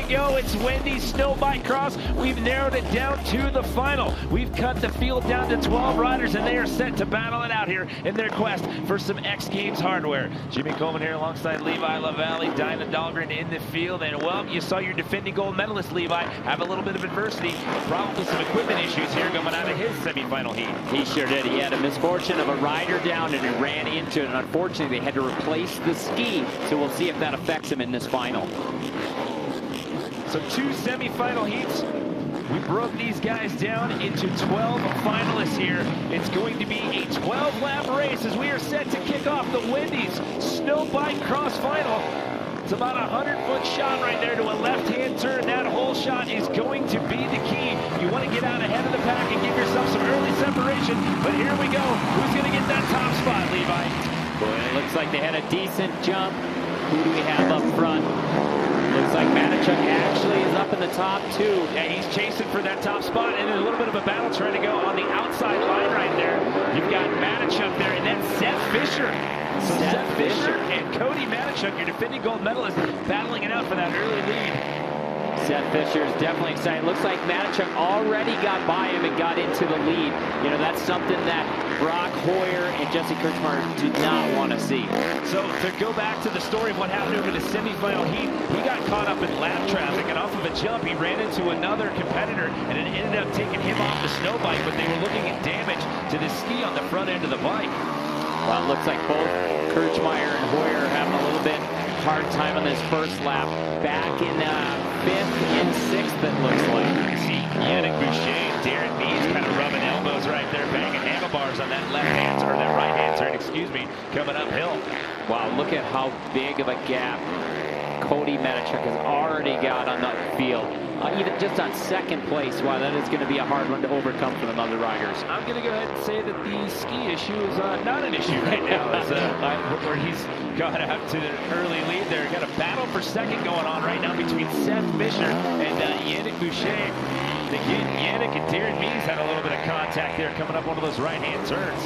go. It's Wendy's Snow BikeCross. We've narrowed it down to the final. We've cut the field down to 12 riders, and they are set to battle it out here in their quest for some X Games hardware. Jimmy Coleman here alongside Levi LaValle, Dinah Dahlgren in the field. And, well, you saw your defending gold medalist, Levi, have a little bit of adversity, probably some equipment issues here going out of his semifinal heat. He sure did. He had a misfortune of a rider down, and he ran into it. And unfortunately, they had to replace the ski. So we'll see if that affects him in this final. So 2 semifinal heats. We broke these guys down into 12 finalists here. It's going to be a 12-lap race as we are set to kick off the Wendy's Snow BikeCross final. It's about a 100-foot shot right there to a left-hand turn. That whole shot is going to be the key. You want to get out ahead of the pack and give yourself some early separation. But here we go. Who's going to get that top spot, Levi? Boy, it looks like they had a decent jump. Who do we have up front? Looks like Matechuk actually is up in the top 2. Yeah, he's chasing for that top spot, and there's a little bit of a battle trying to go on the outside line right there. You've got Matechuk there, and then Seth Fisher. So Seth Fisher and Cody Matechuck, your defending gold medalist, battling it out for that early lead. Seth Fisher is definitely excited. Looks like Matechuk already got by him and got into the lead. You know, that's something that Brock Hoyer and Jesse Kirchmeier did not want to see. So to go back to the story of what happened over the semifinal heat, he got caught up in lap traffic, and off of a jump, he ran into another competitor, and it ended up taking him off the snow bike, but they were looking at damage to the ski on the front end of the bike. Well, it looks like both Kirchmeier and Hoyer are having a little bit hard time on this first lap. Back in 5th and 6th, it looks like. You see Yannick Boucher and Darren Mees kind of rubbing elbows right there, banging handlebars on that left-hand turn, that right-hand turn, excuse me, coming uphill. Wow, look at how big of a gap Cody Matechuck has already got on that field. Even just on 2nd place. Wow, that is going to be a hard one to overcome for the other riders. I'm going to go ahead and say that the ski issue is not an issue right now. As, where he's got out to the early lead there. Got a battle for 2nd going on right now between Seth Fisher and Yannick Boucher. Again, Yannick and Darren Mees had a little bit of contact there coming up one of those right-hand turns.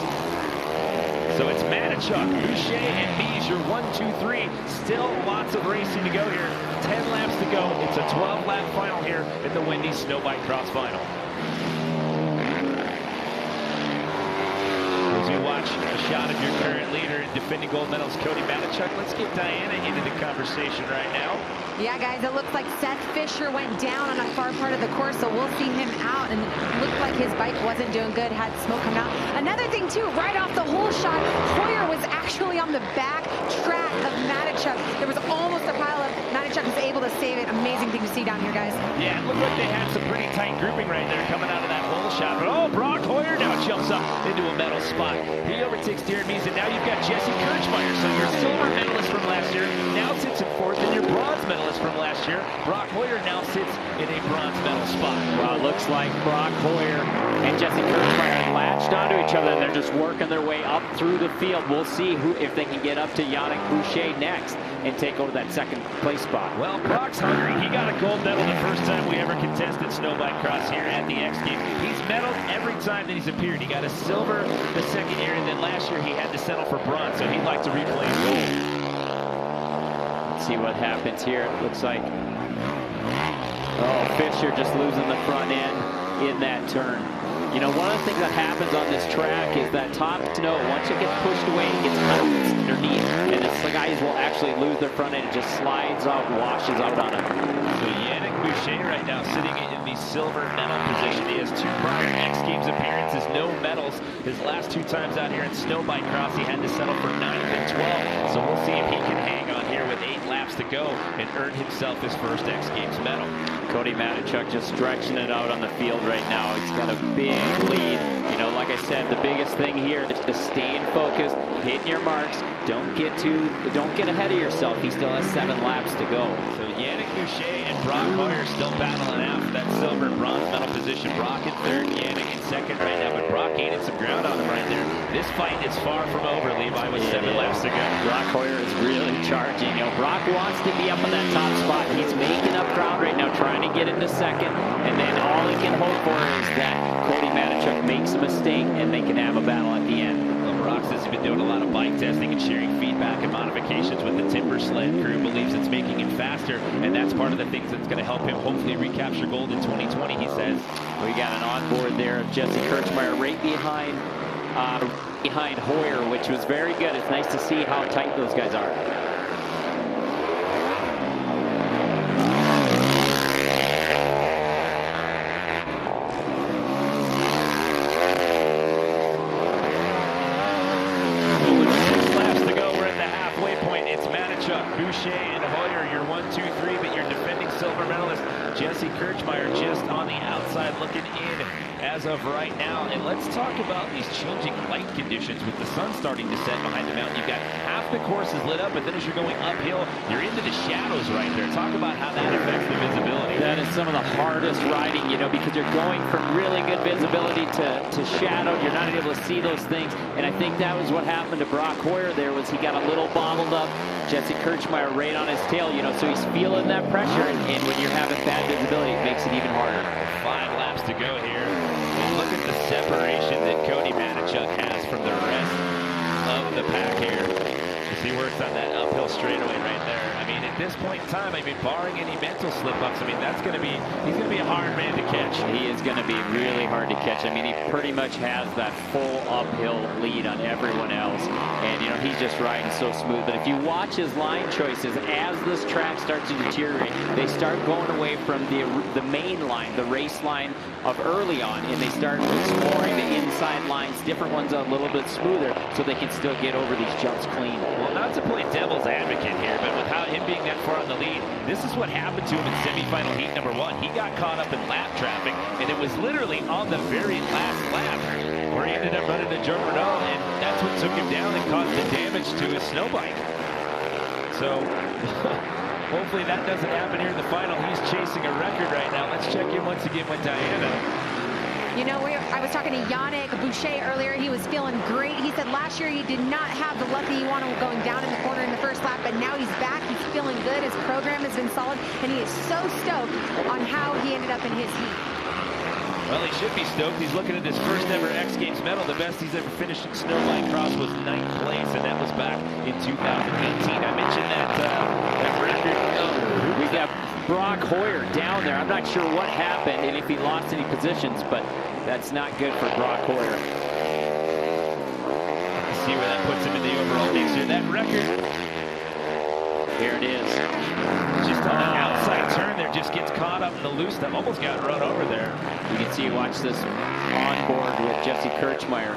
So it's Matechuk, Boucher, and Mees, your 1, 2, 3. Still lots of racing to go here. 10 laps to go. It's a 12-lap final here in the Wendy's Snow BikeCross final. As you watch a shot of your current leader and defending gold medals, Cody Matechuck, let's get Diana into the conversation right now. Yeah, guys, it looks like Seth Fisher went down on a far part of the course, so we'll see him out. And it looked like his bike wasn't doing good, had smoke come out. Another thing, too, right off the whole shot, Hoyer was actually on the back track of Matechuk. There was almost a pile of Matechuk was able to save it. Amazing thing to see down here, guys. Yeah, it looked like they had some pretty tight grouping right there coming out of that whole shot. But, oh, Brock Hoyer now jumps up into a medal spot. He overtakes Darren Mees, and now you've got Jesse Kirchmeier. So your silver medalist from last year now sits in 4th, and your bronze medalist from last year, Brock Hoyer, now sits in a bronze medal spot. Well, it looks like Brock Hoyer and Jesse Kirchmeier latched onto each other, and they're just working their way up through the field. We'll see if they can get up to Yannick Boucher next and take over that 2nd place spot. Well, Brock's hungry. He got a gold medal the first time we ever contested Snow BikeCross here at the X Games. He's medaled every time that he's appeared. He got a silver the 2nd year, and then last year he had to settle for bronze, so he'd like to replay his gold. See what happens here. It looks like, oh, Fisher just losing the front end in that turn. You know, one of the things that happens on this track is that top snow, once it gets pushed away, it gets kind of underneath, and the guys will actually lose their front end. It just slides out, washes out on it. So Yannick Boucher right now sitting in the silver medal position. He has 2 prior X Games appearances, no medals. His last 2 times out here in Snow BikeCross, he had to settle for 9th and 12th. So we'll see if he can hang on here with 8 laps to go and earn himself his first X Games medal. Cody Matechuck just stretching it out on the field right now. He's got a big lead. You know, like I said, the biggest thing here is to stay focused, hitting your marks. Don't get ahead of yourself. He still has 7 laps to go. So Yannick Boucher and Brock Hoyer still battling out for that silver and bronze medal position. Brock in 3rd, Yannick in 2nd right now, but Brock gaining some ground on him right there. This fight is far from over, Levi, with 7 laps to go. Brock Hoyer is really charging. You know, Brock wants to be up on that top spot. He's making up ground right now, trying trying to get into second, and then all he can hope for is that Cody Matechuck makes a mistake and they can have a battle at the end. Brock has been doing a lot of bike testing and sharing feedback and modifications with the Timber Sled crew. Believes it's making him faster, and that's part of the things that's going to help him hopefully recapture gold in 2020, he says. We got an onboard there of Jesse Kirchmeier right behind Hoyer, which was very good. It's nice to see how tight those guys are. Boucher and Hoyer, your 1, 2, 3, but your defending silver medalist, Jesse Kirchmeier, just on the outside looking in as of right now. And let's talk about these changing light conditions with the sun starting to set behind the mountain. You've got half the course is lit up, but then as you're going uphill, you're into the shadows right there. Talk about how that affects the visibility. That is some of the hardest riding, you know, because you're going from really good visibility to shadow. You're not able to see those things. And I think that was what happened to Brock Hoyer there, was he got a little bobbled up. Jesse Kirchmeier right on his tail, you know, so he's feeling that pressure, and when you're having bad visibility, it makes it even harder. 5 laps to go here. And look at the separation that Cody Matechuck has from the rest of the pack here. As he works on that uphill straightaway right there. I mean, at this point in time, I mean, barring any mental slip-ups, I mean, he's going to be a hard man to catch. He is going to be really hard to catch. I mean, he pretty much has that full uphill lead on everyone else. And, you know, he's just riding so smooth. But if you watch his line choices, as this track starts to deteriorate, they start going away from the main line, the race line of early on, and they start exploring the inside lines, different ones a little bit smoother, so they can still get over these jumps clean. Well, not to play devil's advocate here, but without him being that far on the lead, this is what happened to him in semifinal heat number 1. He got caught up in lap traffic, and it was literally on the very last lap where he ended up running the Joe Renault, and that's what took him down and caused the damage to his snow bike. So hopefully that doesn't happen here in the final. He's chasing a record right now. Let's check in once again with Diana. You know, I was talking to Yannick Boucher earlier. He was feeling great. He said last year he did not have the luck that he wanted going down in the corner in the first lap, but now he's back. He's feeling good. His program has been solid, and he is so stoked on how he ended up in his heat. Well, he should be stoked. He's looking at his first ever X Games medal. The best he's ever finished in Snow BikeCross was 9th place, and that was back in 2018. I mentioned that record. We got Brock Hoyer down there. I'm not sure what happened and if he lost any positions, but that's not good for Brock Hoyer. Let's see where that puts him in the overall mix here. That record. Here it is. Just on an outside turn there, just gets caught up in the loose stuff. Almost got run over there. You can see, watch this on board with Jesse Kirchmeier.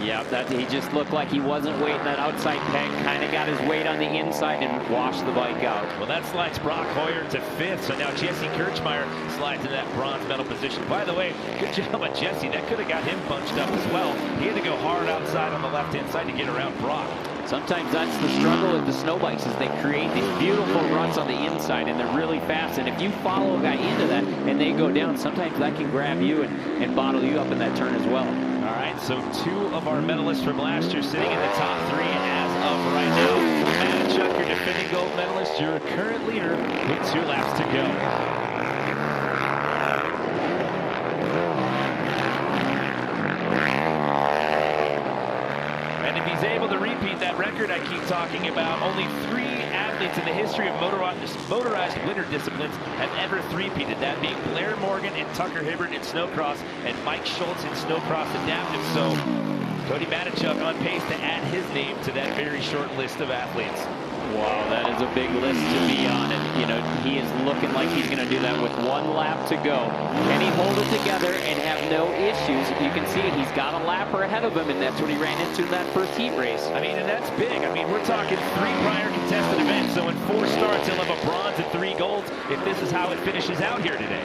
Yep, he just looked like he wasn't weighting that outside peg, kind of got his weight on the inside and washed the bike out. Well, that slides Brock Hoyer to 5th, so now Jesse Kirchmeier slides into that bronze medal position. By the way, good job on Jesse. That could have got him bunched up as well. He had to go hard outside on the left-hand side to get around Brock. Sometimes that's the struggle with the snow bikes, is they create these beautiful runs on the inside, and they're really fast. And if you follow a guy into that and they go down, sometimes that can grab you and bottle you up in that turn as well. All right, so 2 of our medalists from last year sitting in the top 3 as of right now. Matechuk, your defending gold medalist, your current leader with 2 laps to go. And if he's able to repeat that record I keep talking about, only 3 athletes in the history of motorized winter disciplines have ever three-peated, that being Blair Morgan and Tucker Hibbert in snowcross and Mike Schultz in snowcross adaptive. So Cody Matechuck on pace to add his name to that very short list of athletes. Wow, that is a big list to be on, and you know, he is looking like he's going to do that with 1 lap to go. Can he hold it together and have no issues? You can see he's got a lapper ahead of him, and that's what he ran into in that first heat race. I mean, and that's big. I mean, we're talking 3 prior contested events, so in 4 starts he'll have a bronze and 3 golds if this is how it finishes out here today.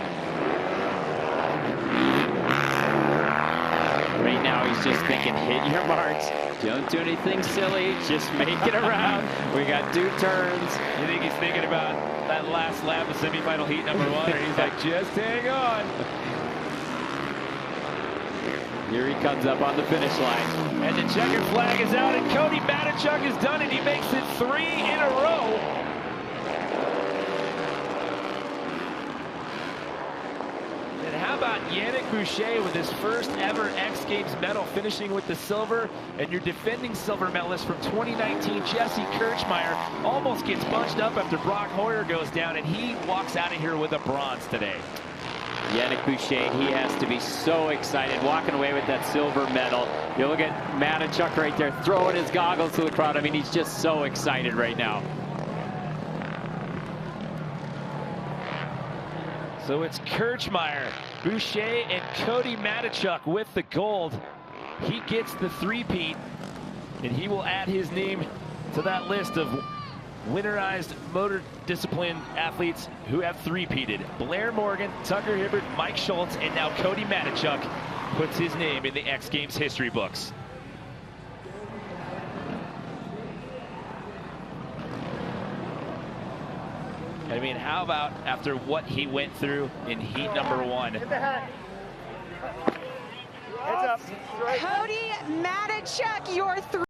Right now he's just thinking, hit your marks. Don't do anything silly. Just make it around. We got 2 turns. You think he's thinking about that last lap of semifinal heat number 1, or he's like, just hang on. Here he comes up on the finish line. And the checkered flag is out, and Cody Matechuck has done it. He makes it 3 in a row. about Yannick Boucher with his first ever X Games medal, finishing with the silver, and your defending silver medalist from 2019, Jesse Kirchmeier, almost gets bunched up after Brock Hoyer goes down, and he walks out of here with a bronze today. Yannick Boucher, he has to be so excited walking away with that silver medal. You look at Matechuk right there throwing his goggles to the crowd. I mean, he's just so excited right now. So it's Kirchmeier, Boucher, and Cody Matechuck with the gold. He gets the three-peat, and he will add his name to that list of winterized motor discipline athletes who have three-peated. Blair Morgan, Tucker Hibbert, Mike Schultz, and now Cody Matechuck puts his name in the X Games history books. I mean, how about after what he went through in heat number 1? Cody Matechuck, your